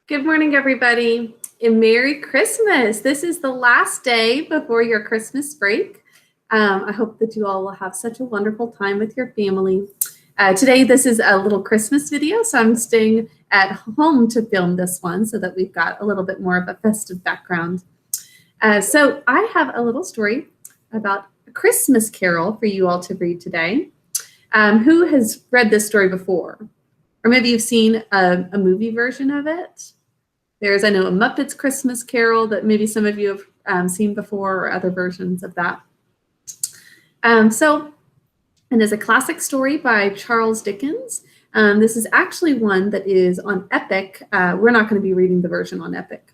Good morning, everybody, and Merry Christmas. This is the last day before your Christmas break. I hope that you all will have such a wonderful time with your family. Today, this is a little Christmas video, so I'm staying at home to film this one so that we've got a little bit more of a festive background. So I have a little story about a Christmas carol for you all to read today. Who has read this story before? Or maybe you've seen a movie version of it. There's, I know, a Muppets Christmas Carol that maybe some of you have seen before, or other versions of that. And it's a classic story by Charles Dickens. This is actually one that is on Epic. We're not going to be reading the version on Epic.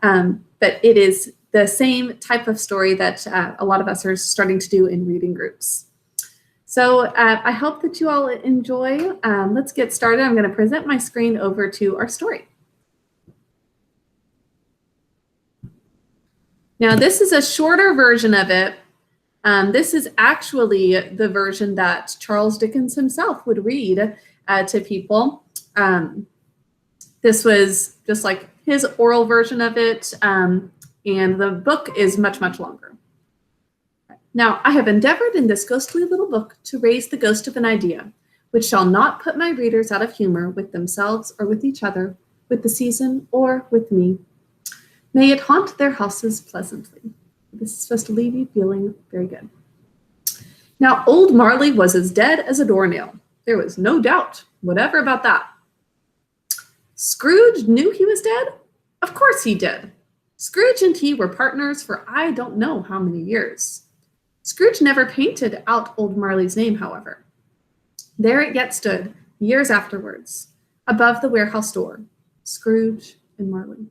But it is the same type of story that a lot of us are starting to do in reading groups. So I hope that you all enjoy. Let's get started. I'm going to present my screen over to our story. Now, this is a shorter version of it. This is actually the version that Charles Dickens himself would read to people. This was just like his oral version of it, and the book is much, much longer. Now, I have endeavored in this ghostly little book to raise the ghost of an idea, which shall not put my readers out of humor with themselves or with each other, with the season or with me. May it haunt their houses pleasantly. This is supposed to leave you feeling very good. Now, old Marley was as dead as a doornail. There was no doubt whatever about that. Scrooge knew he was dead? Of course he did. Scrooge and he were partners for I don't know how many years. Scrooge never painted out old Marley's name, however. There it yet stood, years afterwards, above the warehouse door, Scrooge and Marley.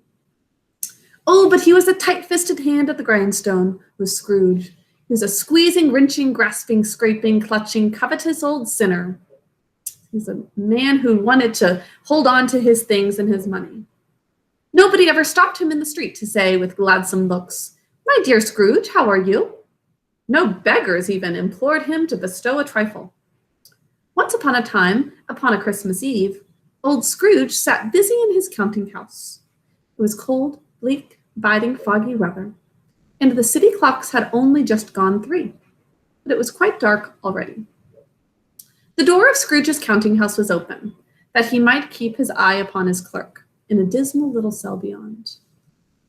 Oh, but he was a tight-fisted hand at the grindstone, was Scrooge. He was a squeezing, wrenching, grasping, scraping, clutching, covetous old sinner. He's a man who wanted to hold on to his things and his money. Nobody ever stopped him in the street to say with gladsome looks, "My dear Scrooge, how are you?" No beggars even implored him to bestow a trifle. Once upon a time, upon a Christmas Eve, old Scrooge sat busy in his counting house. It was cold, bleak, biting, foggy weather, and the city clocks had only just gone 3, but it was quite dark already. The door of Scrooge's counting house was open, that he might keep his eye upon his clerk, in a dismal little cell beyond.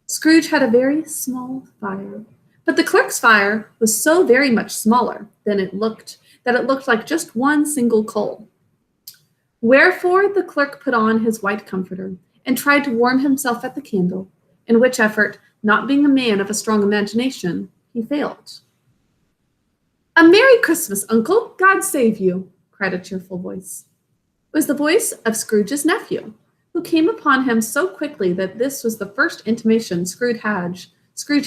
Scrooge had a very small fire, but the clerk's fire was so very much smaller than it looked like just one single coal. Wherefore the clerk put on his white comforter and tried to warm himself at the candle, in which effort, not being a man of a strong imagination, he failed. "A Merry Christmas, Uncle! God save you!" cried a cheerful voice. It was the voice of Scrooge's nephew, who came upon him so quickly that this was the first intimation Scrooge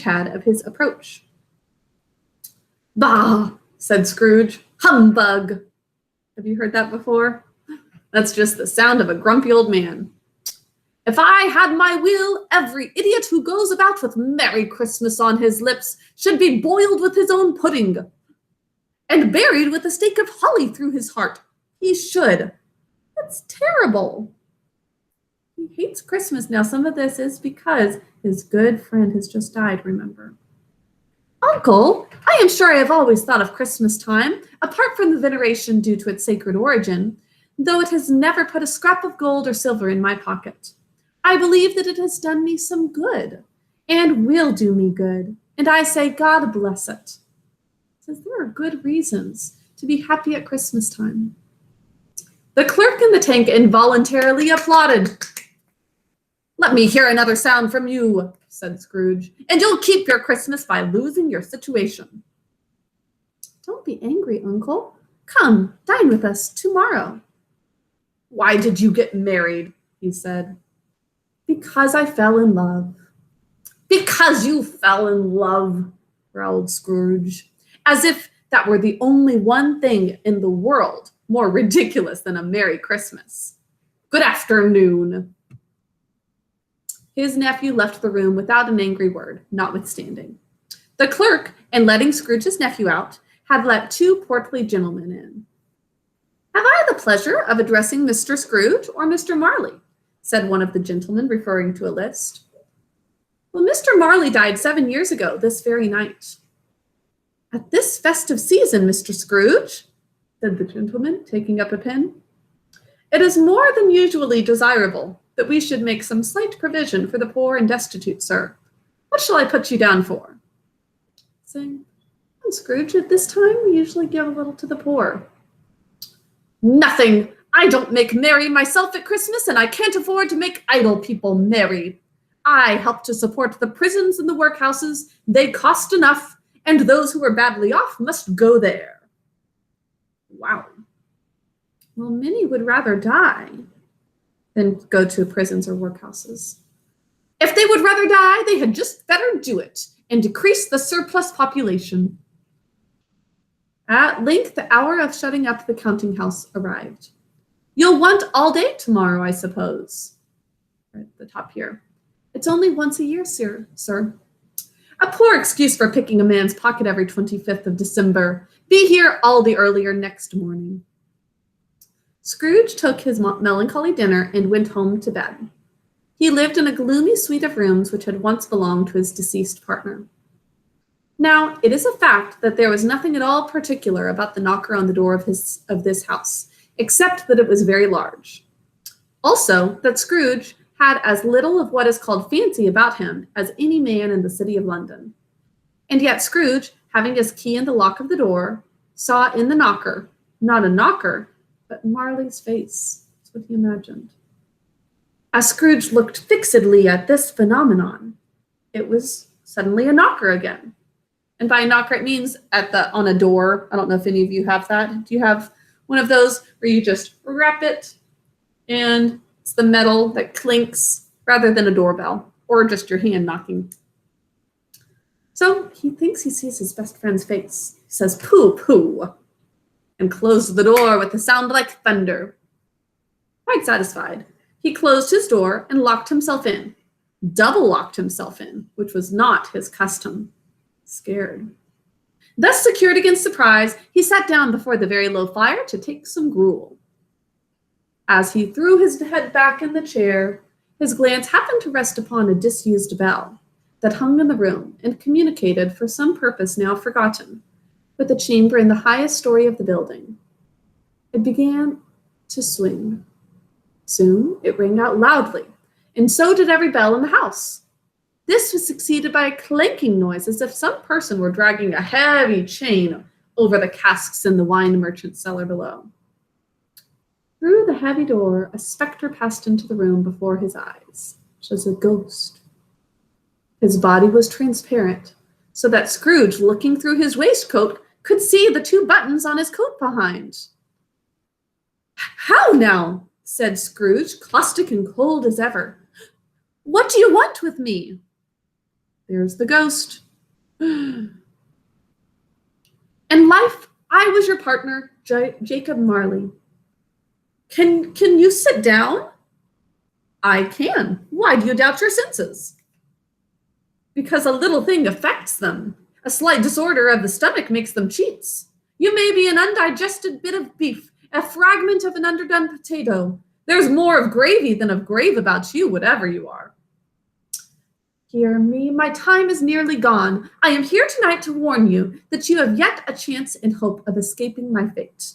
had of his approach. "Bah!" said Scrooge. "Humbug!" Have you heard that before? That's just the sound of a grumpy old man. "If I had my will, every idiot who goes about with Merry Christmas on his lips should be boiled with his own pudding, and buried with a stake of holly through his heart. He should." That's terrible. He hates Christmas. Now, some of this is because his good friend has just died, remember. "Uncle, I am sure I have always thought of Christmas time, apart from the veneration due to its sacred origin, though it has never put a scrap of gold or silver in my pocket. I believe that it has done me some good, and will do me good, and I say God bless it." Says there are good reasons to be happy at Christmas time. The clerk in the tank involuntarily applauded. "Let me hear another sound from you," said Scrooge, "and you'll keep your Christmas by losing your situation." "Don't be angry, Uncle. Come, dine with us tomorrow." "Why did you get married?" he said. "Because I fell in love." "Because you fell in love," growled Scrooge, as if that were the only one thing in the world more ridiculous than a Merry Christmas. "Good afternoon." His nephew left the room without an angry word, notwithstanding. The clerk, in letting Scrooge's nephew out, had let 2 portly gentlemen in. "Have I the pleasure of addressing Mr. Scrooge or Mr. Marley?" said one of the gentlemen, referring to a list. Well, Mr. Marley died 7 years ago this very night. At this festive season, Mr. Scrooge, said the gentleman, taking up a pen, it is more than usually desirable that we should make some slight provision for the poor and destitute, sir. What shall I put you down for? Saying, Scrooge, at this time we usually give a little to the poor. Nothing! I don't make merry myself at Christmas, and I can't afford to make idle people merry. I help to support the prisons and the workhouses. They cost enough, and those who are badly off must go there. Wow. Well, many would rather die than go to prisons or workhouses. If they would rather die, they had just better do it and decrease the surplus population. At length, the hour of shutting up the counting house arrived. You'll want all day tomorrow, I suppose. Right at the top here. It's only once a year, sir. A poor excuse for picking a man's pocket every 25th of December. Be here all the earlier next morning. Scrooge took his melancholy dinner and went home to bed. He lived in a gloomy suite of rooms which had once belonged to his deceased partner. Now, it is a fact that there was nothing at all particular about the knocker on the door of this house, except that it was very large. Also, that Scrooge had as little of what is called fancy about him as any man in the city of London. And yet Scrooge, having his key in the lock of the door, saw in the knocker, not a knocker, but Marley's face. That's what he imagined. As Scrooge looked fixedly at this phenomenon, it was suddenly a knocker again. And by a knocker, it means on a door. I don't know if any of you have that. Do you have one of those where you just rap it and it's the metal that clinks rather than a doorbell or just your hand knocking? So he thinks he sees his best friend's face. He says, "Pooh, pooh," and closed the door with a sound like thunder. Quite satisfied, he closed his door and locked himself in, double locked himself in, which was not his custom. Scared. Thus secured against surprise, he sat down before the very low fire to take some gruel. As he threw his head back in the chair, his glance happened to rest upon a disused bell that hung in the room and communicated, for some purpose now forgotten, with a chamber in the highest story of the building. It began to swing. Soon it rang out loudly, and so did every bell in the house. This was succeeded by a clanking noise as if some person were dragging a heavy chain over the casks in the wine merchant's cellar below. Through the heavy door, a spectre passed into the room before his eyes, which was a ghost. His body was transparent, so that Scrooge, looking through his waistcoat, could see the 2 buttons on his coat behind. "How now?" said Scrooge, caustic and cold as ever. "What do you want with me?" There's the ghost. "In life, I was your partner, Jacob Marley. Can you sit down?" "I can. Why do you doubt your senses?" "Because a little thing affects them. A slight disorder of the stomach makes them cheats. You may be an undigested bit of beef, a fragment of an underdone potato. There's more of gravy than of grave about you, whatever you are." "Hear me, my time is nearly gone. I am here tonight to warn you that you have yet a chance and hope of escaping my fate.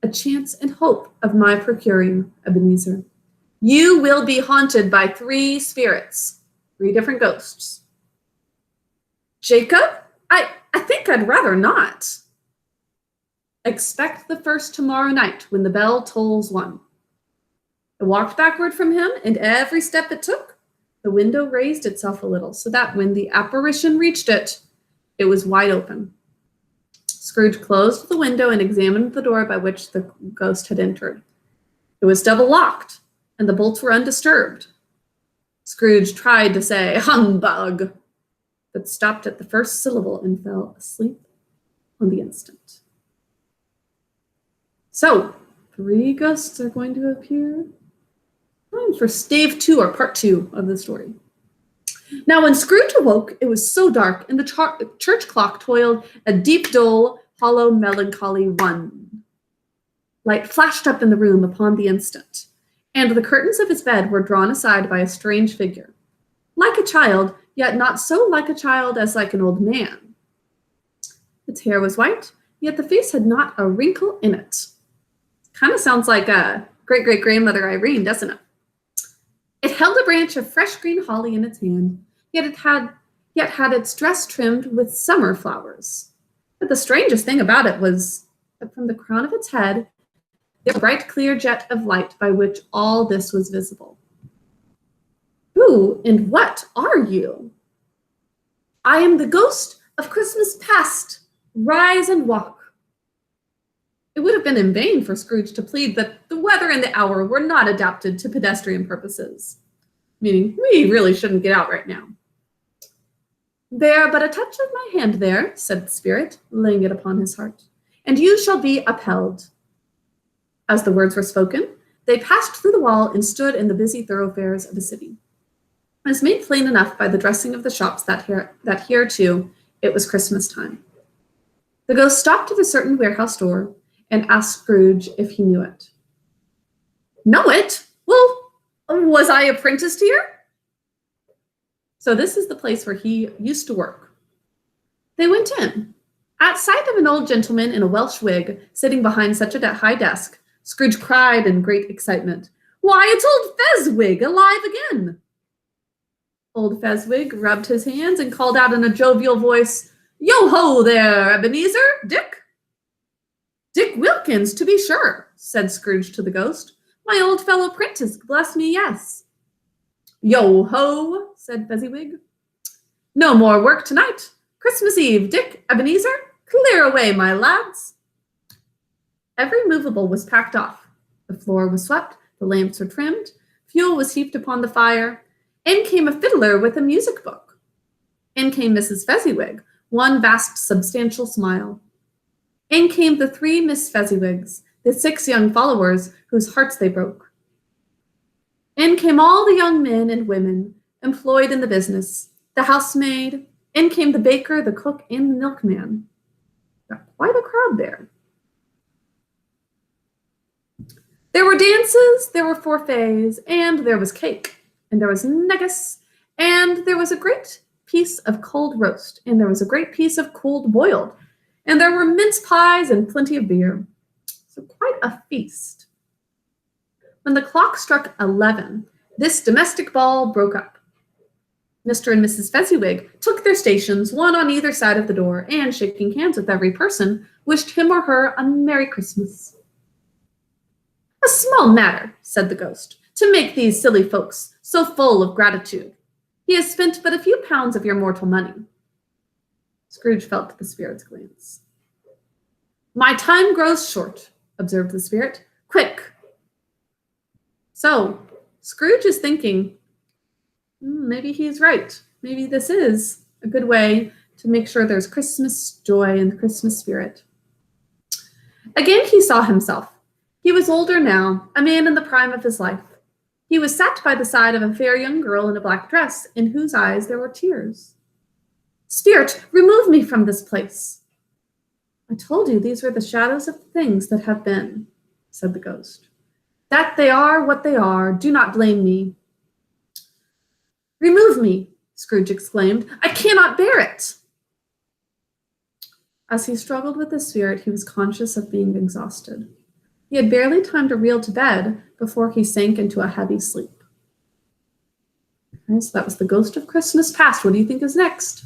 A chance and hope of my procuring, Ebenezer. You will be haunted by 3 spirits, 3 different ghosts." "Jacob, I think I'd rather not." "Expect the first tomorrow night when the bell tolls 1. It walked backward from him, and every step it took, the window raised itself a little, so that when the apparition reached it, it was wide open. Scrooge closed the window and examined the door by which the ghost had entered. It was double locked, and the bolts were undisturbed. Scrooge tried to say, "Humbug," but stopped at the first syllable and fell asleep on the instant. So, 3 ghosts are going to appear. Time for stave 2, or part 2 of the story. Now, when Scrooge awoke, it was so dark, and the church clock tolled a deep, dull, hollow, melancholy 1. Light flashed up in the room upon the instant, and the curtains of his bed were drawn aside by a strange figure, like a child, yet not so like a child as like an old man. Its hair was white, yet the face had not a wrinkle in it. Kind of sounds like a great-great-grandmother Irene, doesn't it? It held a branch of fresh green holly in its hand, yet had its dress trimmed with summer flowers. But the strangest thing about it was that from the crown of its head, there was a bright clear jet of light by which all this was visible. Who and what are you? I am the ghost of Christmas past. Rise and walk. It would have been in vain for Scrooge to plead that the weather and the hour were not adapted to pedestrian purposes, meaning we really shouldn't get out right now. Bear but a touch of my hand there, said the spirit, laying it upon his heart, and you shall be upheld. As the words were spoken, they passed through the wall and stood in the busy thoroughfares of the city. It was made plain enough by the dressing of the shops that here too it was Christmas time. The ghost stopped at a certain warehouse door and asked Scrooge if he knew it. Know it? Well, was I apprenticed here? So this is the place where he used to work. They went in. At sight of an old gentleman in a Welsh wig sitting behind such a high desk, Scrooge cried in great excitement, Why, it's old Fezwig, alive again! Old Fezwig rubbed his hands and called out in a jovial voice, Yo-ho there, Ebenezer, Dick! Dick Wilkins, to be sure, said Scrooge to the ghost. My old fellow prentice, bless me, yes. Yo-ho, said Fezziwig. No more work tonight. Christmas Eve, Dick, Ebenezer, clear away, my lads. Every movable was packed off. The floor was swept, the lamps were trimmed, fuel was heaped upon the fire. In came a fiddler with a music book. In came Mrs. Fezziwig, one vast substantial smile. In came the 3 Miss Fezziwigs, the 6 young followers whose hearts they broke. In came all the young men and women employed in the business, the housemaid. In came the baker, the cook, and the milkman. Got quite a crowd there. There were dances, there were forfeits, and there was cake, and there was negus, and there was a great piece of cold roast, and there was a great piece of cold boiled, and there were mince pies and plenty of beer. So quite a feast. When the clock struck 11, this domestic ball broke up. Mr. and Mrs. Fezziwig took their stations, one on either side of the door, and shaking hands with every person, wished him or her a Merry Christmas. A small matter, said the ghost, to make these silly folks so full of gratitude. He has spent but a few pounds of your mortal money. Scrooge felt the spirit's glance. My time grows short, observed the spirit. Quick. So, Scrooge is thinking, maybe he's right. Maybe this is a good way to make sure there's Christmas joy in the Christmas spirit. Again, he saw himself. He was older now, a man in the prime of his life. He was sat by the side of a fair young girl in a black dress, in whose eyes there were tears. Spirit, remove me from this place. I told you these were the shadows of things that have been, said the ghost. That they are what they are, do not blame me. Remove me, Scrooge exclaimed. I cannot bear it. As he struggled with the spirit, he was conscious of being exhausted. He had barely time to reel to bed before he sank into a heavy sleep. Okay, so that was the ghost of Christmas past. What do you think is next?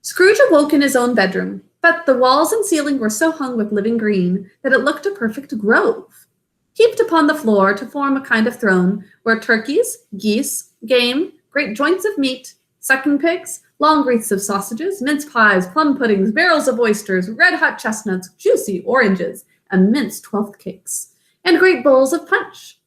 Scrooge awoke in his own bedroom, but the walls and ceiling were so hung with living green that it looked a perfect grove, heaped upon the floor to form a kind of throne where turkeys, geese, game, great joints of meat, sucking pigs, long wreaths of sausages, mince pies, plum puddings, barrels of oysters, red-hot chestnuts, juicy oranges, and minced 12th cakes, and great bowls of punch.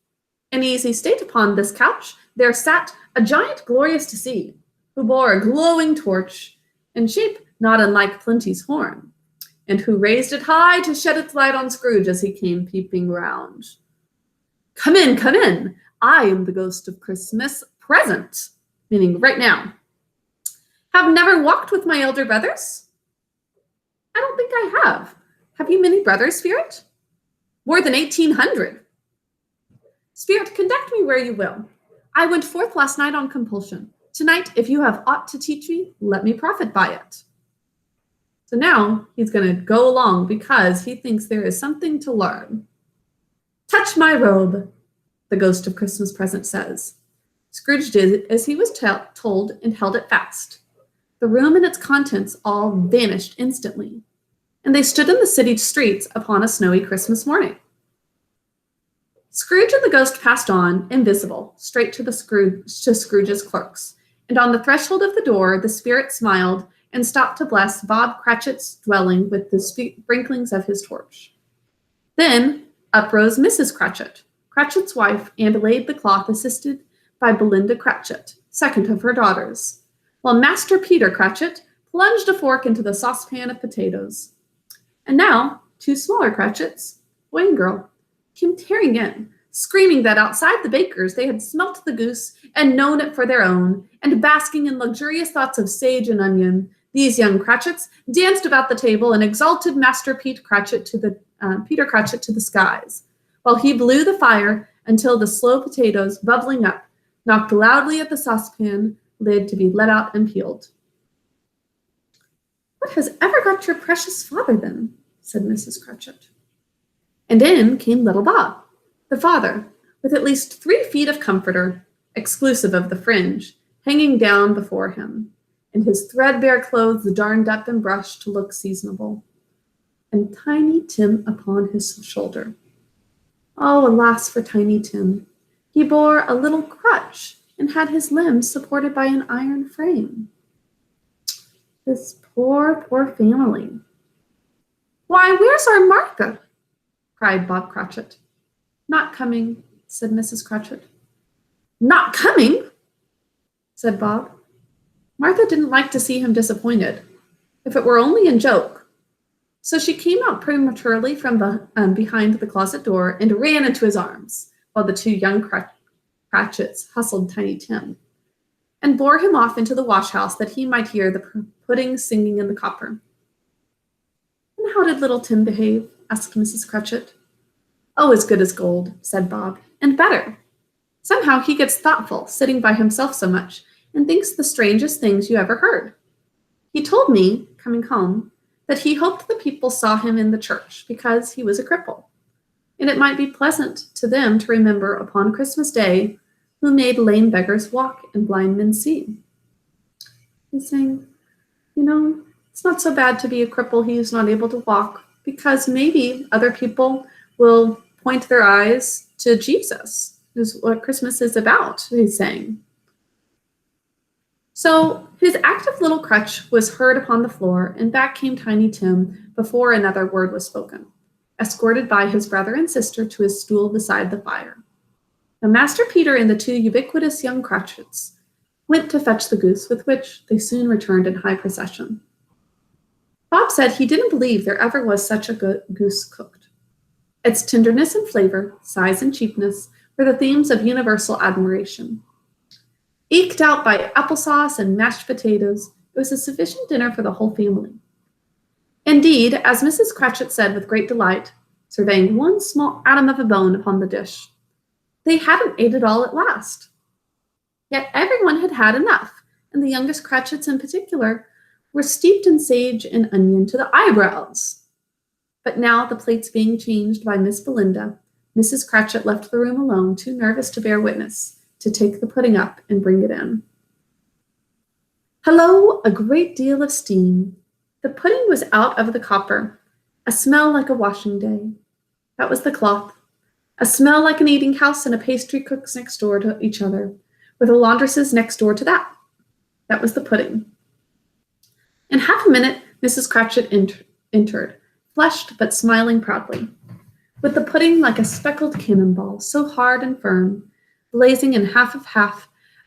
In easy state upon this couch there sat a giant glorious to see, who bore a glowing torch, in shape not unlike Plenty's horn, and who raised it high to shed its light on Scrooge as he came peeping round. Come in, come in. I am the ghost of Christmas present, meaning right now. Have never walked with my elder brothers? I don't think I have. Have you many brothers, Spirit? More than 1,800. Spirit, conduct me where you will. I went forth last night on compulsion. Tonight, if you have aught to teach me, let me profit by it. So now he's going to go along because he thinks there is something to learn. Touch my robe, the ghost of Christmas present says. Scrooge did as he was told and held it fast. The room and its contents all vanished instantly, and they stood in the city streets upon a snowy Christmas morning. Scrooge and the ghost passed on, invisible, straight to Scrooge's clerks, and on the threshold of the door the spirit smiled and stopped to bless Bob Cratchit's dwelling with the sprinklings of his torch. Then up rose Mrs. Cratchit, Cratchit's wife, and laid the cloth, assisted by Belinda Cratchit, second of her daughters, while Master Peter Cratchit plunged a fork into the saucepan of potatoes. And now 2 smaller Cratchits, boy and girl, came tearing in, screaming that outside the baker's they had smelt the goose and known it for their own, and basking in luxurious thoughts of sage and onion, these young Cratchits danced about the table and exalted Master Peter Cratchit to the skies, while he blew the fire until the slow potatoes, bubbling up, knocked loudly at the saucepan lid to be let out and peeled. What has ever got your precious father, then? Said Mrs. Cratchit. And in came little Bob, the father, with at least 3 feet of comforter, exclusive of the fringe, hanging down before him, and his threadbare clothes darned up and brushed to look seasonable, and Tiny Tim upon his shoulder. Oh, alas for Tiny Tim! He bore a little crutch and had his limbs supported by an iron frame. This poor, poor family. Why, where's our Martha? Cried Bob Cratchit. Not coming, said Mrs. Cratchit. Not coming? Said Bob. Martha didn't like to see him disappointed, if it were only in joke. So she came out prematurely from behind the closet door and ran into his arms, while the 2 young Cratchits hustled Tiny Tim, and bore him off into the wash-house that he might hear the pudding singing in the copper. And how did little Tim behave? Asked Mrs. Cratchit. Oh, as good as gold, said Bob, and better. Somehow he gets thoughtful, sitting by himself so much, and thinks the strangest things you ever heard. He told me, coming home, that he hoped the people saw him in the church because he was a cripple, and it might be pleasant to them to remember upon Christmas Day who made lame beggars walk and blind men see. He's saying, it's not so bad to be a cripple who's not able to walk, because maybe other people will point their eyes to Jesus, who's what Christmas is about, he's saying. So his active little crutch was heard upon the floor, and back came Tiny Tim before another word was spoken, escorted by his brother and sister to his stool beside the fire. Now Master Peter and the 2 ubiquitous young Cratchits went to fetch the goose, with which they soon returned in high procession. Bob said he didn't believe there ever was such a goose cooked. Its tenderness and flavor, size and cheapness, were the themes of universal admiration. Eked out by applesauce and mashed potatoes, it was a sufficient dinner for the whole family. Indeed, as Mrs. Cratchit said with great delight, surveying one small atom of a bone upon the dish, they hadn't ate it all at last. Yet everyone had had enough, and the youngest Cratchits in particular were steeped in sage and onion to the eyebrows. But now, the plates being changed by Miss Belinda, Mrs. Cratchit left the room alone, too nervous to bear witness, to take the pudding up and bring it in. Hello, a great deal of steam. The pudding was out of the copper, a smell like a washing day. That was the cloth. A smell like an eating house and a pastry cook's next door to each other, with a laundress's next door to that. That was the pudding. In half a minute, Mrs. Cratchit entered, flushed but smiling proudly, with the pudding like a speckled cannonball, so hard and firm, blazing in half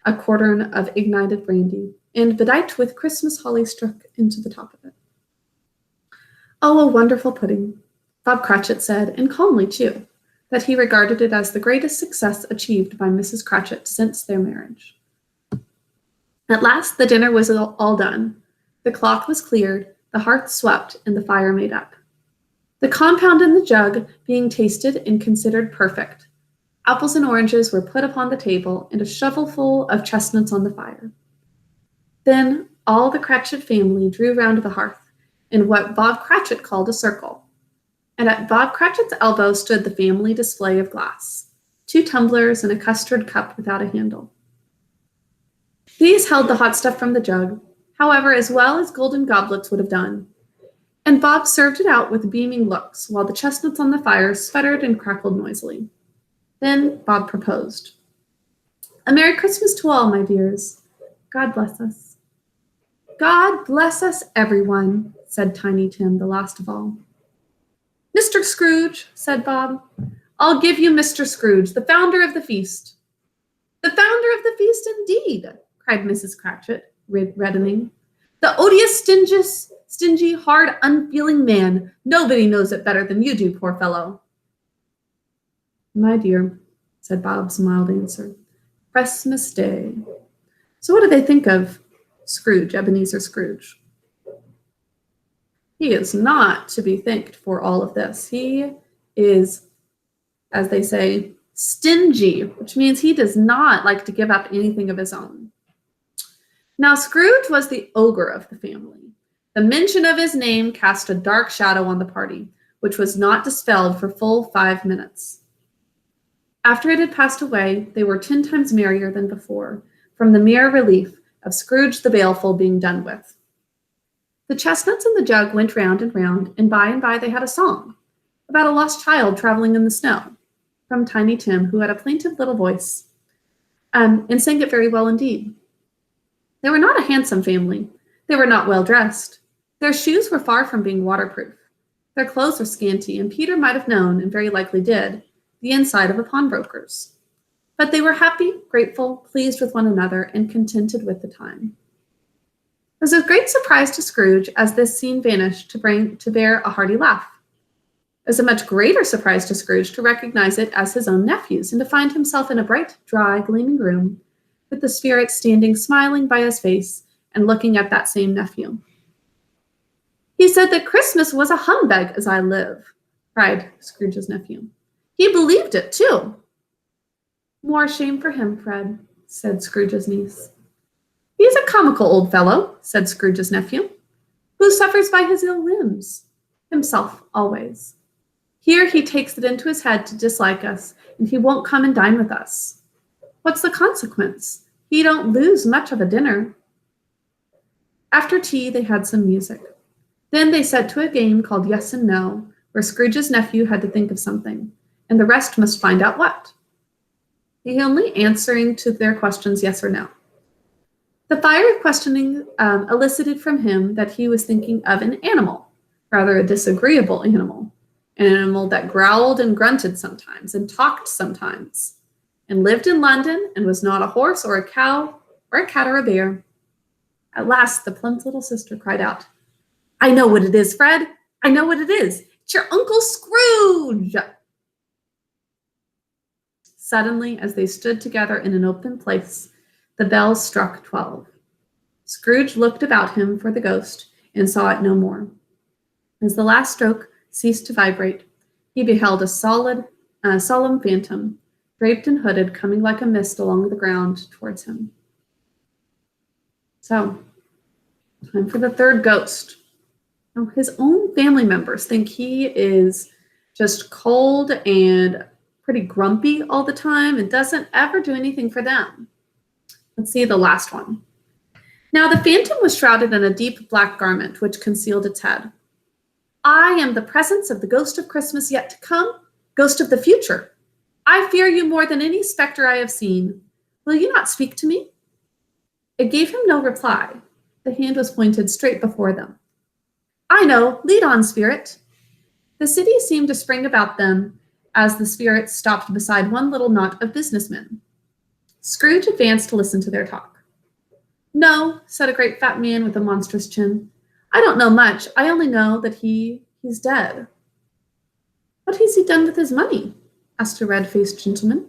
a quartern of ignited brandy, and bedight with Christmas holly struck into the top of it. Oh, a wonderful pudding, Bob Cratchit said, and calmly too, that he regarded it as the greatest success achieved by Mrs. Cratchit since their marriage. At last the dinner was all done. The cloth was cleared, the hearth swept, and the fire made up. The compound in the jug being tasted and considered perfect, Apples and oranges were put upon the table, and a shovelful of chestnuts on the fire. Then all the Cratchit family drew round the hearth in what Bob Cratchit called a circle, and at Bob Cratchit's elbow stood the family display of glass, 2 tumblers and a custard cup without a handle. These held the hot stuff from the jug, however, as well as golden goblets would have done, and Bob served it out with beaming looks, while the chestnuts on the fire sputtered and crackled noisily. Then Bob proposed. "A Merry Christmas to all, my dears. God bless us." "God bless us, everyone," said Tiny Tim, the last of all. "Mr. Scrooge," said Bob, "I'll give you Mr. Scrooge, the founder of the feast." "The founder of the feast, indeed," cried Mrs. Cratchit, reddening. "The odious, stingy, hard, unfeeling man. Nobody knows it better than you do, poor fellow." "My dear," said Bob's mild answer, "Christmas Day." So what do they think of Scrooge, Ebenezer Scrooge? He is not to be thanked for all of this. He is, as they say, stingy, which means he does not like to give up anything of his own. Now, Scrooge was the ogre of the family. The mention of his name cast a dark shadow on the party, which was not dispelled for full 5 minutes. After it had passed away, they were 10 times merrier than before, from the mere relief of Scrooge the Baleful being done with. The chestnuts in the jug went round, and by they had a song about a lost child traveling in the snow, from Tiny Tim, who had a plaintive little voice, and sang it very well indeed. They were not a handsome family. They were not well dressed. Their shoes were far from being waterproof. Their clothes were scanty, and Peter might have known, and very likely did, the inside of a pawnbroker's. But they were happy, grateful, pleased with one another, and contented with the time. It was a great surprise to Scrooge as this scene vanished to bear a hearty laugh. It was a much greater surprise to Scrooge to recognize it as his own nephew's, and to find himself in a bright, dry, gleaming room, with the spirit standing smiling by his face and looking at that same nephew. "He said that Christmas was a humbug, as I live," cried Scrooge's nephew. "He believed it, too." "More shame for him, Fred," said Scrooge's niece. "He is a comical old fellow," said Scrooge's nephew, "who suffers by his ill whims. Himself, always. Here he takes it into his head to dislike us, and he won't come and dine with us. What's the consequence? He don't lose much of a dinner." After tea, they had some music. Then they set to a game called Yes and No, where Scrooge's nephew had to think of something, and the rest must find out what. He only answering to their questions yes or no. The fire of questioning elicited from him that he was thinking of an animal, rather a disagreeable animal, an animal that growled and grunted sometimes, and talked sometimes, and lived in London, and was not a horse or a cow or a cat or a bear. At last, the plump little sister cried out, "I know what it is, Fred. I know what it is. It's your Uncle Scrooge." Suddenly, as they stood together in an open place, the bell struck 12. Scrooge looked about him for the ghost and saw it no more. As the last stroke ceased to vibrate, he beheld a solemn phantom, draped and hooded, coming like a mist along the ground towards him. So, time for the third ghost. Now, his own family members think he is just cold and pretty grumpy all the time and doesn't ever do anything for them. Let's see the last one. Now, the phantom was shrouded in a deep black garment which concealed its head. "I am the presence of the ghost of Christmas yet to come, ghost of the future. I fear you more than any specter I have seen. Will you not speak to me?" It gave him no reply. The hand was pointed straight before them. "I know, lead on, spirit." The city seemed to spring about them as the spirit stopped beside one little knot of businessmen. Scrooge advanced to listen to their talk. "No," said a great fat man with a monstrous chin. "I don't know much. I only know that he's dead." "What has he done with his money?" asked a red-faced gentleman.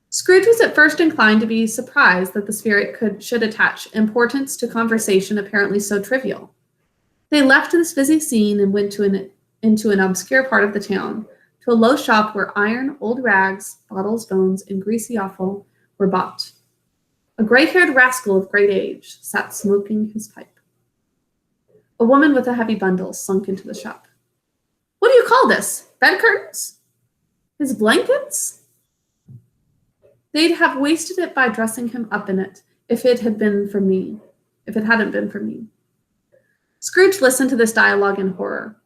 Scrooge was at first inclined to be surprised that the spirit should attach importance to conversation apparently so trivial. They left this busy scene and went into an obscure part of the town, to a low shop where iron, old rags, bottles, bones, and greasy offal were bought. A gray-haired rascal of great age sat smoking his pipe. A woman with a heavy bundle slunk into the shop. What do you call this? Bed curtains? His blankets? They'd have wasted it by dressing him up in it if it hadn't been for me. Scrooge listened to this dialogue in horror.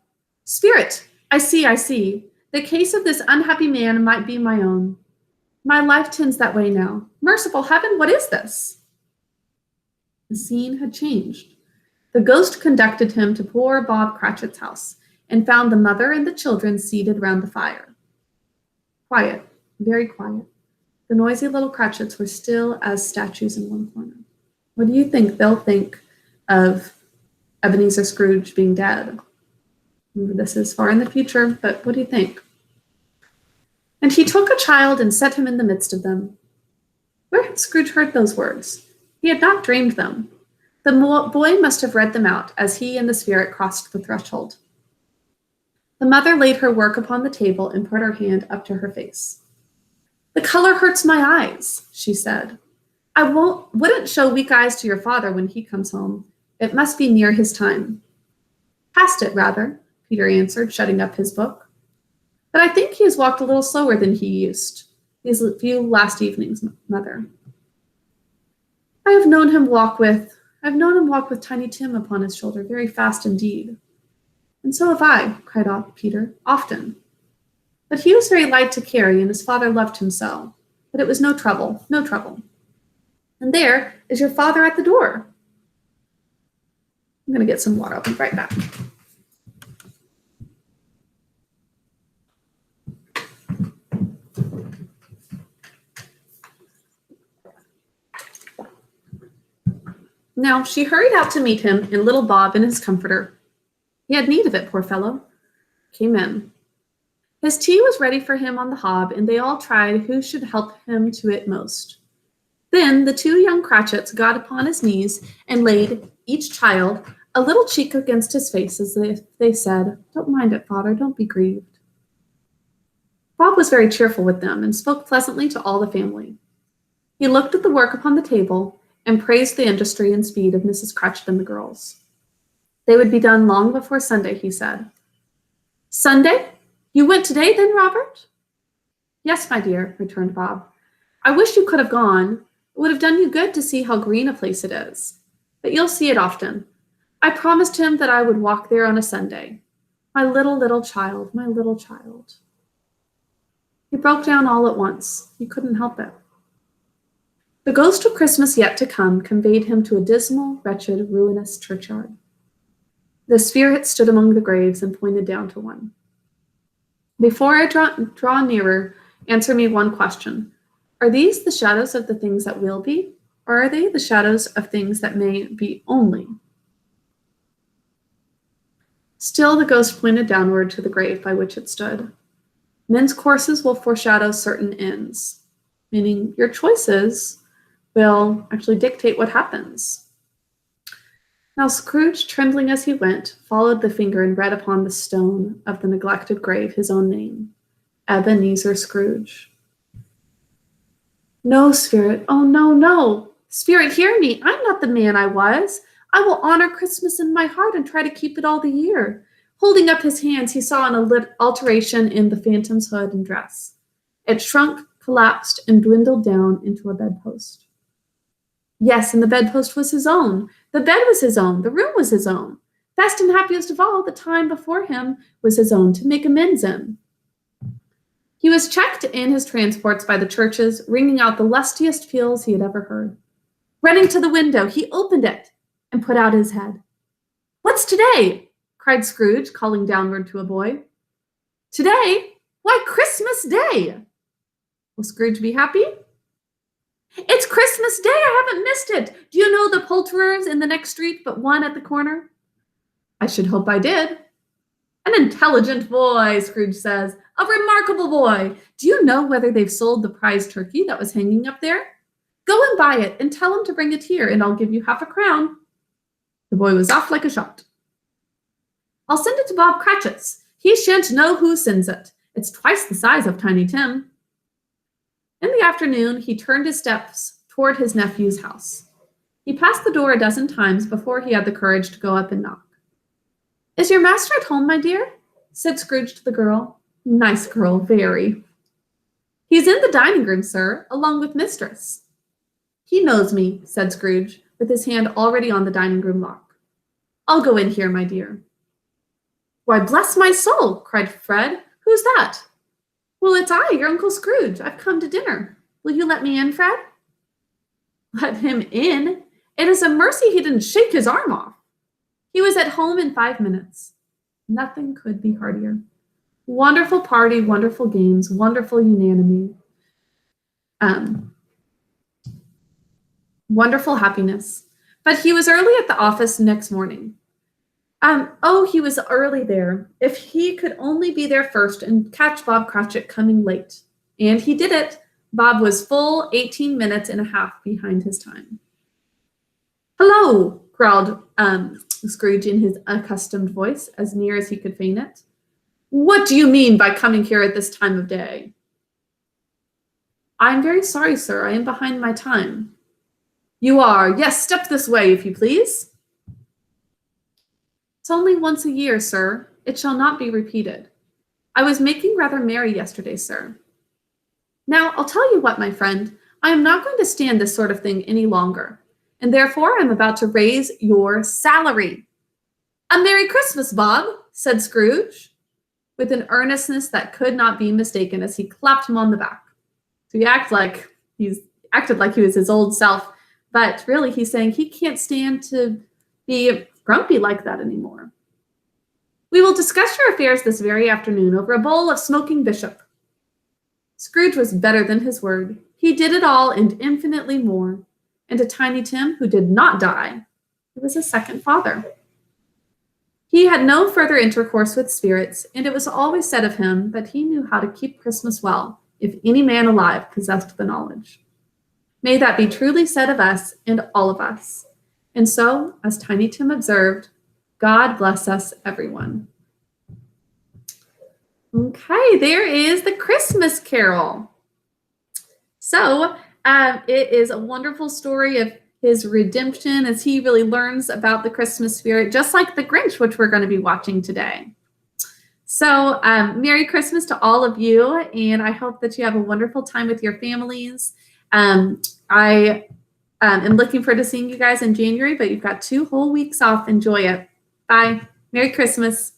Spirit, I see. The case of this unhappy man might be my own. My life tends that way now. Merciful heaven, what is this? The scene had changed. The ghost conducted him to poor Bob Cratchit's house and found the mother and the children seated round the fire. Quiet, very quiet. The noisy little Cratchits were still as statues in one corner. What do you think they'll think of Ebenezer Scrooge being dead? This is far in the future, but what do you think? And he took a child and set him in the midst of them. Where had Scrooge heard those words? He had not dreamed them. The boy must have read them out as he and the spirit crossed the threshold. The mother laid her work upon the table and put her hand up to her face. The color hurts my eyes, she said. I wouldn't show weak eyes to your father when he comes home. It must be near his time. Past it, rather, Peter answered, shutting up his book. But I think he has walked a little slower than he used these few last evenings, mother. I've known him walk with Tiny Tim upon his shoulder, very fast indeed. And so have I, cried out Peter, often. But he was very light to carry, and his father loved him so. But it was no trouble. And there is your father at the door. I'm going to get some water. I'll be right back. Now, she hurried out to meet him and little Bob in his comforter. He had need of it, poor fellow. Came in. His tea was ready for him on the hob, and they all tried who should help him to it most. Then the two young Cratchits got upon his knees and laid, each child, a little cheek against his face as if they said, Don't mind it, father, don't be grieved. Bob was very cheerful with them and spoke pleasantly to all the family. He looked at the work upon the table and praised the industry and speed of Mrs. Cratchit and the girls. They would be done long before Sunday, he said. Sunday? You went today then, Robert? Yes, my dear, returned Bob. I wish you could have gone. It would have done you good to see how green a place it is. But you'll see it often. I promised him that I would walk there on a Sunday. My little child. He broke down all at once. He couldn't help it. The ghost of Christmas yet to come conveyed him to a dismal, wretched, ruinous churchyard. The spirit stood among the graves and pointed down to one. Before I draw nearer, answer me one question. Are these the shadows of the things that will be, or are they the shadows of things that may be only? Still the ghost pointed downward to the grave by which it stood. Men's courses will foreshadow certain ends, meaning your choices will actually dictate what happens. Now Scrooge, trembling as he went, followed the finger and read upon the stone of the neglected grave his own name, Ebenezer Scrooge. No, Spirit, oh no. Spirit, hear me. I'm not the man I was. I will honor Christmas in my heart and try to keep it all the year. Holding up his hands, he saw an alteration in the phantom's hood and dress. It shrunk, collapsed, and dwindled down into a bedpost. Yes, and the bedpost was his own. The bed was his own. The room was his own. Best and happiest of all, the time before him was his own to make amends in. He was checked in his transports by the churches, ringing out the lustiest peals he had ever heard. Running to the window, he opened it and put out his head. What's today? Cried Scrooge, calling downward to a boy. Today? Why, Christmas Day! Will Scrooge be happy? It's Christmas Day! I haven't missed it! Do you know the poulterers in the next street but one at the corner? I should hope I did. An intelligent boy, Scrooge says. A remarkable boy. Do you know whether they've sold the prize turkey that was hanging up there? Go and buy it and tell him to bring it here, and I'll give you half a crown. The boy was off like a shot. I'll send it to Bob Cratchit's. He shan't know who sends it. It's twice the size of Tiny Tim. In the afternoon, he turned his steps toward his nephew's house. He passed the door a dozen times before he had the courage to go up and knock. "Is your master at home, my dear?" said Scrooge to the girl. Nice girl, very. "He's in the dining room, sir, along with mistress." "He knows me," said Scrooge, with his hand already on the dining room lock. "I'll go in here, my dear." "Why, bless my soul!" cried Fred. "Who's that?" "Well, it's I, your Uncle Scrooge. I've come to dinner. Will you let me in, Fred?" Let him in? It is a mercy he didn't shake his arm off. He was at home in 5 minutes. Nothing could be heartier. Wonderful party, wonderful games, wonderful unanimity. Wonderful happiness. But he was early at the office next morning. He was early there. If he could only be there first and catch Bob Cratchit coming late. And he did it. Bob was full 18 minutes and a half behind his time. "Hello," growled Scrooge in his accustomed voice, as near as he could feign it. "What do you mean by coming here at this time of day?" "I'm very sorry, sir. I am behind my time." "You are? Yes, step this way, if you please." "It's only once a year, sir. It shall not be repeated. I was making rather merry yesterday, sir. Now, I'll tell you what, my friend. I am not going to stand this sort of thing any longer, and therefore I'm about to raise your salary." "A Merry Christmas, Bob," said Scrooge, with an earnestness that could not be mistaken as he clapped him on the back. So he acted like he was his old self, but really he's saying he can't stand to be grumpy like that anymore. "We will discuss your affairs this very afternoon over a bowl of smoking bishop." Scrooge was better than his word. He did it all and infinitely more. And to Tiny Tim, who did not die, he was a second father. He had no further intercourse with spirits, and it was always said of him that he knew how to keep Christmas well, if any man alive possessed the knowledge. May that be truly said of us and all of us. And so, as Tiny Tim observed, God bless us, everyone. Okay, there is the Christmas Carol. So it is a wonderful story of his redemption as he really learns about the Christmas spirit, just like the Grinch, which we're going to be watching today. So Merry Christmas to all of you, and I hope that you have a wonderful time with your families. I am looking forward to seeing you guys in January, but you've got 2 whole weeks off. Enjoy it. Bye. Merry Christmas.